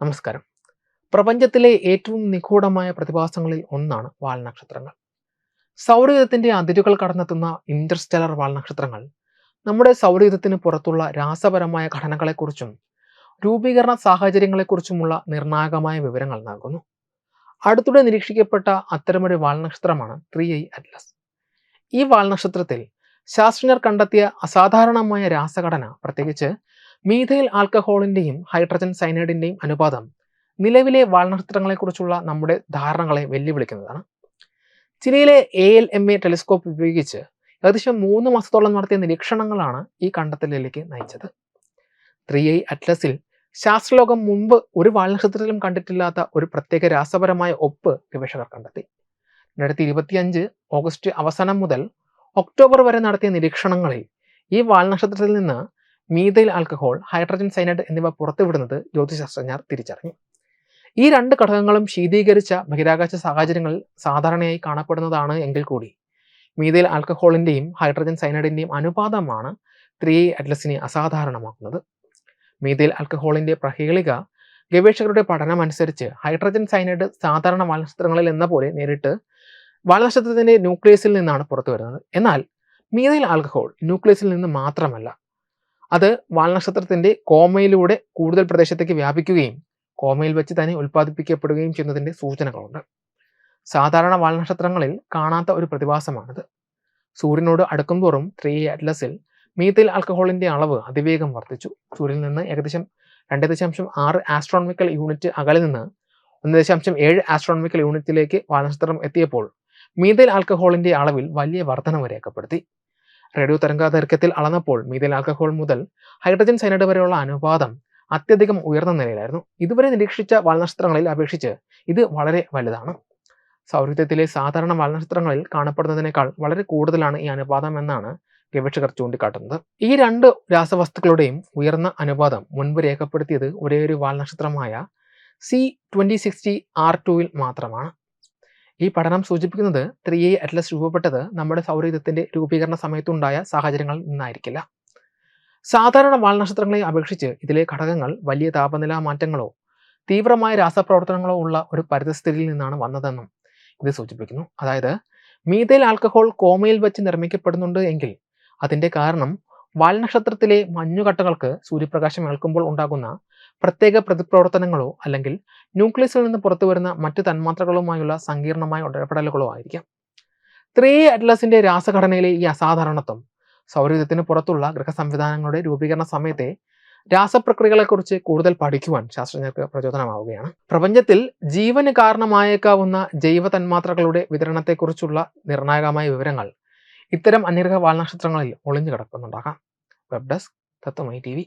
നമസ്കാരം. പ്രപഞ്ചത്തിലെ ഏറ്റവും നിഗൂഢമായ പ്രതിഭാസങ്ങളിൽ ഒന്നാണ് വാൽനക്ഷത്രങ്ങൾ. സൗരയൂഥത്തിന്റെ അതിരുകൾ കടന്നെത്തുന്ന ഇന്റർസ്റ്റെല്ലർ വാൽനക്ഷത്രങ്ങൾ നമ്മുടെ സൗരയൂഥത്തിന് പുറത്തുള്ള രാസപരമായ ഘടനകളെക്കുറിച്ചും രൂപീകരണ സാഹചര്യങ്ങളെക്കുറിച്ചുമുള്ള നിർണായകമായ വിവരങ്ങൾ നൽകുന്നു. അടുത്തിടെ നിരീക്ഷിക്കപ്പെട്ട അത്തരമൊരു വാൽനക്ഷത്രമാണ് 3i അറ്റ്ലസ്. ഈ വാൽനക്ഷത്രത്തിൽ ശാസ്ത്രജ്ഞർ കണ്ടെത്തിയ അസാധാരണമായ രാസഘടന, പ്രത്യേകിച്ച് മീഥൈൽ ആൽക്കഹോളിന്റെയും ഹൈഡ്രജൻ സയനൈഡിന്റെയും അനുപാതം നിലവിലെ വാൽനക്ഷത്രങ്ങളെക്കുറിച്ചുള്ള നമ്മുടെ ധാരണകളെ വെല്ലുവിളിക്കുന്നതാണ്. ചിലിയിലെ ALMA ടെലിസ്കോപ്പ് ഉപയോഗിച്ച് ഏകദേശം 3 മാസത്തോളം നടത്തിയ നിരീക്ഷണങ്ങളാണ് ഈ കണ്ടെത്തലിലേക്ക് നയിച്ചത്. 3i അറ്റ്ലസിൽ ശാസ്ത്രലോകം മുൻപ് ഒരു വാൽനക്ഷത്രത്തിലും കണ്ടിട്ടില്ലാത്ത ഒരു പ്രത്യേക രാസപരമായ ഒപ്പ് ഗവേഷകർ കണ്ടെത്തി. 2025 ഓഗസ്റ്റ് അവസാനം മുതൽ ഒക്ടോബർ വരെ നടത്തിയ നിരീക്ഷണങ്ങളിൽ ഈ വാൽനക്ഷത്രത്തിൽ നിന്ന് മീഥൈൽ ആൽക്കഹോൾ, ഹൈഡ്രജൻ സയനൈഡ് എന്നിവ പുറത്തുവിടുന്നത് ജ്യോതിശാസ്ത്രജ്ഞർ തിരിച്ചറിഞ്ഞു. ഈ രണ്ട് ഘടകങ്ങളും ശീതീകരിച്ച ബഹിരാകാശ സാഹചര്യങ്ങളിൽ സാധാരണയായി കാണപ്പെടുന്നതാണ് എങ്കിൽ കൂടി മീഥൈൽ ആൽക്കഹോളിന്റെയും ഹൈഡ്രജൻ സയനൈഡിന്റെയും അനുപാതമാണ് 3i അറ്റ്ലസിനെ അസാധാരണമാക്കുന്നത്. മീഥൈൽ ആൽക്കഹോളിന്റെ പ്രഹേളിക ഗവേഷകരുടെ പഠനമനുസരിച്ച് ഹൈഡ്രജൻ സയനൈഡ് സാധാരണ വാൽനക്ഷത്രങ്ങളിൽ എന്ന പോലെ നേരിട്ട് വാൽനക്ഷത്രത്തിന്റെ ന്യൂക്ലിയസിൽ നിന്നാണ് പുറത്തു വരുന്നത്. എന്നാൽ മീഥൈൽ ആൽക്കഹോൾ ന്യൂക്ലിയസിൽ നിന്ന് മാത്രമല്ല, അത് വാൽനക്ഷത്രത്തിന്റെ കോമയിലൂടെ കൂടുതൽ പ്രദേശത്തേക്ക് വ്യാപിക്കുകയും കോമയിൽ വെച്ച് തന്നെ ഉൽപ്പാദിപ്പിക്കപ്പെടുകയും ചെയ്യുന്നതിന്റെ സൂചനകളുണ്ട്. സാധാരണ വാൽനക്ഷത്രങ്ങളിൽ കാണാത്ത ഒരു പ്രതിഭാസമാണിത്. സൂര്യനോട് അടുക്കുംതോറും 3i അറ്റ്ലസിൽ മീഥൈൽ ആൽക്കഹോളിന്റെ അളവ് അതിവേഗം വർദ്ധിച്ചു. സൂര്യനിൽ നിന്ന് ഏകദേശം 2.6 ആസ്ട്രോണമിക്കൽ യൂണിറ്റ് അകലെ നിന്ന് 1.7 ആസ്ട്രോണമിക്കൽ യൂണിറ്റിലേക്ക് വാൽനക്ഷത്രം എത്തിയപ്പോൾ മീഥൈൽ ആൽക്കഹോളിന്റെ അളവിൽ വലിയ വർധനവ് രേഖപ്പെടുത്തി. റേഡിയോ തരംഗദൈർഘ്യത്തിൽ അളന്നപ്പോൾ മീഥൈൽ ആൽക്കഹോൾ മുതൽ ഹൈഡ്രജൻ സയനൈഡ് വരെയുള്ള അനുപാതം അത്യധികം ഉയർന്ന നിലയിലായിരുന്നു. ഇതുവരെ നിരീക്ഷിച്ച വാൽനക്ഷത്രങ്ങളിൽ അപേക്ഷിച്ച് ഇത് വളരെ വലുതാണ്. സൗരയൂഥത്തിലെ സാധാരണ വാൽനക്ഷത്രങ്ങളിൽ കാണപ്പെടുന്നതിനേക്കാൾ വളരെ കൂടുതലാണ് ഈ അനുപാതം എന്നാണ് ഗവേഷകർ ചൂണ്ടിക്കാട്ടുന്നത്. ഈ രണ്ട് രാസവസ്തുക്കളുടെയും ഉയർന്ന അനുപാതം മുൻപ് രേഖപ്പെടുത്തിയത് ഒരേയൊരു വാൽനക്ഷത്രമായ C2060 R2-ൽ മാത്രമാണ്. ഈ പഠനം സൂചിപ്പിക്കുന്നത് 3i അറ്റ്ലസ് രൂപപ്പെട്ടത് നമ്മുടെ സൗരയൂഥത്തിന്റെ രൂപീകരണ സമയത്തുണ്ടായ സാഹചര്യങ്ങളിൽ നിന്നായിരിക്കില്ല. സാധാരണ വാൽനക്ഷത്രങ്ങളെ അപേക്ഷിച്ച് ഇതിലെ ഘടകങ്ങൾ വലിയ താപനില മാറ്റങ്ങളോ തീവ്രമായ രാസപ്രവർത്തനങ്ങളോ ഉള്ള ഒരു പരിതസ്ഥിതിയിൽ നിന്നാണ് വന്നതെന്നും ഇത് സൂചിപ്പിക്കുന്നു. അതായത് മീഥൈൽ ആൽക്കഹോൾ കോമയിൽ വെച്ച് നിർമ്മിക്കപ്പെടുന്നുണ്ട് എങ്കിൽ അതിന്റെ കാരണം വാൽനക്ഷത്രത്തിലെ മഞ്ഞുകട്ടകൾക്ക് സൂര്യപ്രകാശം ഏൽക്കുമ്പോൾ ഉണ്ടാകുന്ന പ്രത്യേക പ്രതിപ്രവർത്തനങ്ങളോ അല്ലെങ്കിൽ ന്യൂക്ലിയസിൽ നിന്ന് പുറത്തുവരുന്ന മറ്റു തന്മാത്രകളുമായുള്ള സങ്കീർണമായ ഇടപെടലുകളോ ആയിരിക്കാം. 3i അറ്റ്ലസിന്റെ രാസഘടനയിലെ ഈ അസാധാരണത്വം സൗരയൂഥത്തിന് പുറത്തുള്ള ഗ്രഹസംവിധാനങ്ങളുടെ രൂപീകരണ സമയത്തെ രാസപ്രക്രിയകളെക്കുറിച്ച് കൂടുതൽ പഠിക്കുവാൻ ശാസ്ത്രജ്ഞർക്ക് പ്രചോദനമാവുകയാണ്. പ്രപഞ്ചത്തിൽ ജീവന് കാരണമായേക്കാവുന്ന ജൈവ തന്മാത്രകളുടെ വിതരണത്തെക്കുറിച്ചുള്ള നിർണായകമായ വിവരങ്ങൾ ഇത്തരം അന്യഗ്രഹ വാൽനക്ഷത്രങ്ങളിൽ ഒളിഞ്ഞു കിടക്കുന്നുണ്ടാകാം. Web desk Tathwamayi TV.